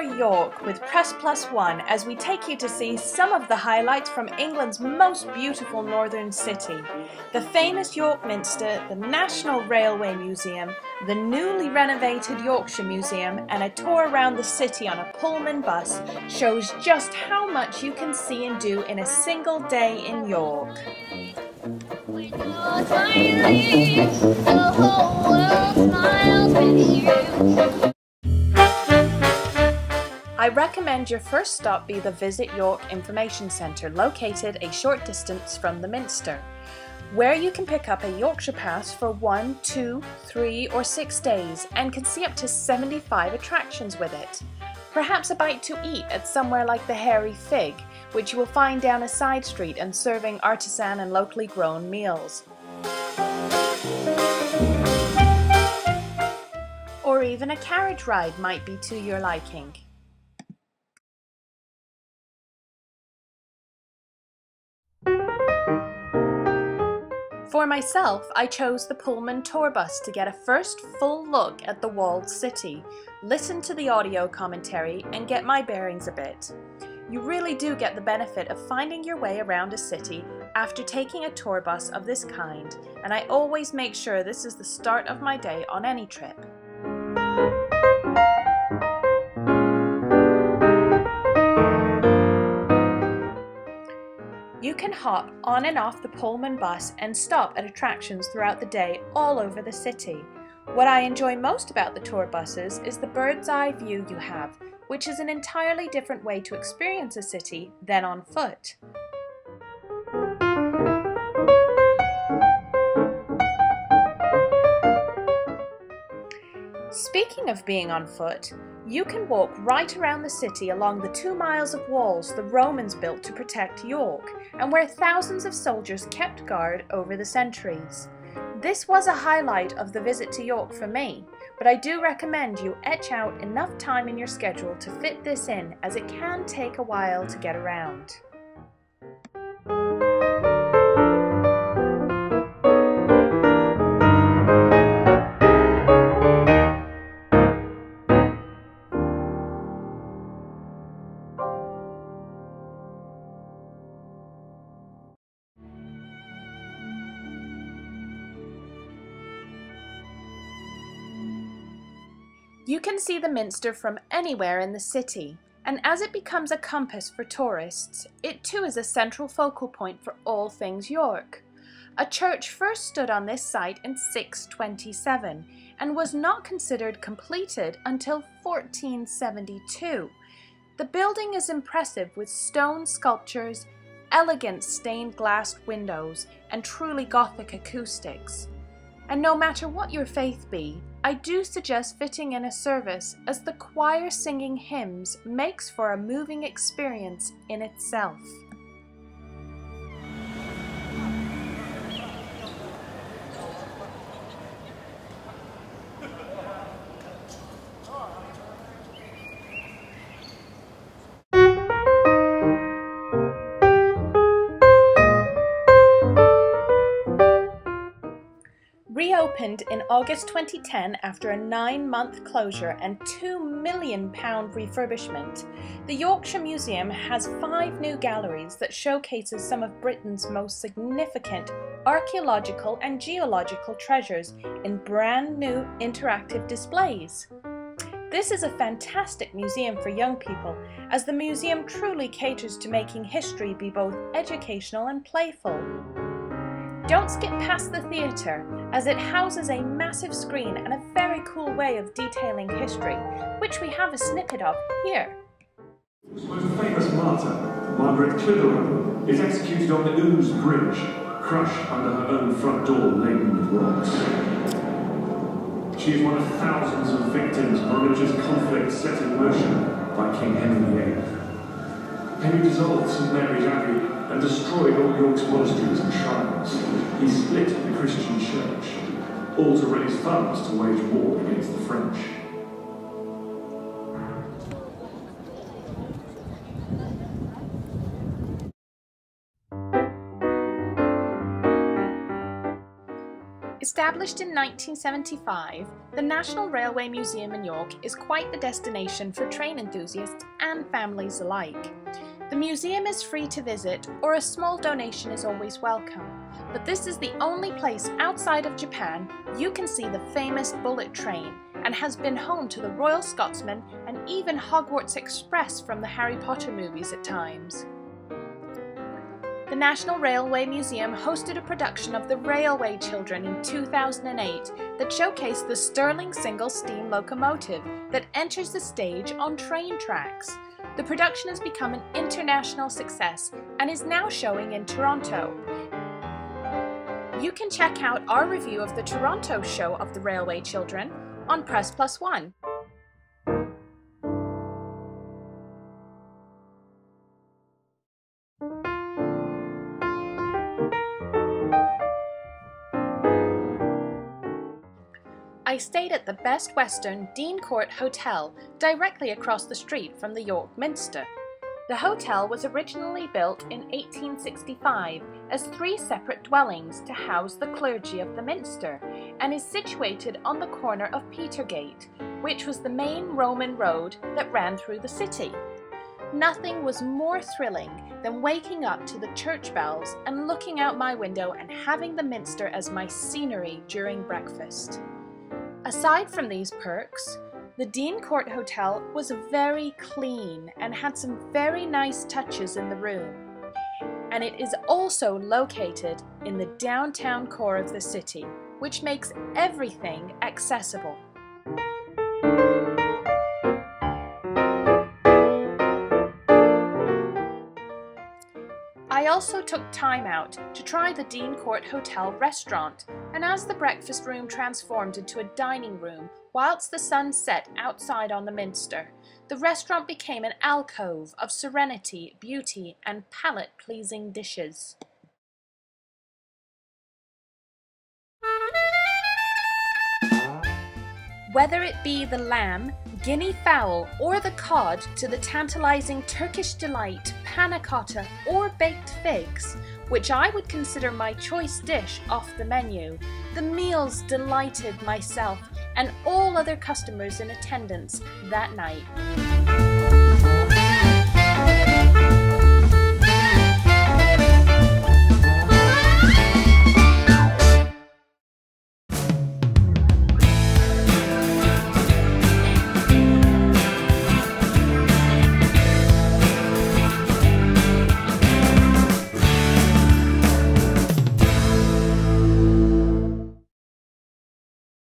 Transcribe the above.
York with Press Plus One as we take you to see some of the highlights from England's most beautiful northern city. The famous York Minster, the National Railway Museum, the newly renovated Yorkshire Museum, and a tour around the city on a Pullman bus shows just how much you can see and do in a single day in York. When you're tiny, the whole world smiles with you. I recommend your first stop be the Visit York Information Centre, located a short distance from the Minster, where you can pick up a Yorkshire Pass for 1, 2, 3 or 6 days and can see up to 75 attractions with it. Perhaps a bite to eat at somewhere like the Hairy Fig, which you will find down a side street and serving artisan and locally grown meals. Or even a carriage ride might be to your liking. For myself, I chose the Pullman tour bus to get a first full look at the walled city, listen to the audio commentary, and get my bearings a bit. You really do get the benefit of finding your way around a city after taking a tour bus of this kind, and I always make sure this is the start of my day on any trip. You can hop on and off the Pullman bus and stop at attractions throughout the day all over the city. What I enjoy most about the tour buses is the bird's eye view you have, which is an entirely different way to experience a city than on foot. Speaking of being on foot, you can walk right around the city along the 2 miles of walls the Romans built to protect York, and where thousands of soldiers kept guard over the centuries. This was a highlight of the visit to York for me, but I do recommend you etch out enough time in your schedule to fit this in, as it can take a while to get around. You can see the Minster from anywhere in the city, and as it becomes a compass for tourists, it too is a central focal point for all things York. A church first stood on this site in 627 and was not considered completed until 1472. The building is impressive with stone sculptures, elegant stained glass windows, and truly Gothic acoustics. And no matter what your faith be, I do suggest fitting in a service, as the choir singing hymns makes for a moving experience in itself. Reopened in August 2010 after a 9-month closure and £2 million refurbishment, the Yorkshire Museum has 5 new galleries that showcases some of Britain's most significant archaeological and geological treasures in brand new interactive displays. This is a fantastic museum for young people, as the museum truly caters to making history be both educational and playful. Don't skip past the theatre, as it houses a massive screen and a very cool way of detailing history, which we have a snippet of here. The most famous martyr, Margaret Clitheroe, is executed on the Ouse Bridge, crushed under her own front door laden with rocks. She is one of thousands of victims of religious conflict set in motion by King Henry VIII. Henry dissolved St Mary's Abbey and destroyed all York's monasteries and shrines. He split the Christian church, all to raise funds to wage war against the French. It's Established in 1975, the National Railway Museum in York is quite the destination for train enthusiasts and families alike. The museum is free to visit, or a small donation is always welcome, but this is the only place outside of Japan you can see the famous bullet train, and has been home to the Royal Scotsman and even Hogwarts Express from the Harry Potter movies at times. The National Railway Museum hosted a production of The Railway Children in 2008 that showcased the Stirling single-steam locomotive that enters the stage on train tracks. The production has become an international success and is now showing in Toronto. You can check out our review of the Toronto show of The Railway Children on Press+1. I stayed at the Best Western Dean Court Hotel, directly across the street from the York Minster. The hotel was originally built in 1865 as 3 separate dwellings to house the clergy of the Minster, and is situated on the corner of Petergate, which was the main Roman road that ran through the city. Nothing was more thrilling than waking up to the church bells and looking out my window and having the Minster as my scenery during breakfast. Aside from these perks, the Dean Court Hotel was very clean and had some very nice touches in the room. And it is also located in the downtown core of the city, which makes everything accessible. I also took time out to try the Dean Court Hotel restaurant, and as the breakfast room transformed into a dining room whilst the sun set outside on the Minster, the restaurant became an alcove of serenity, beauty, and palate-pleasing dishes. Whether it be the lamb, guinea fowl, or the cod, to the tantalizing Turkish delight, panna cotta, or baked figs, which I would consider my choice dish off the menu, the meals delighted myself and all other customers in attendance that night.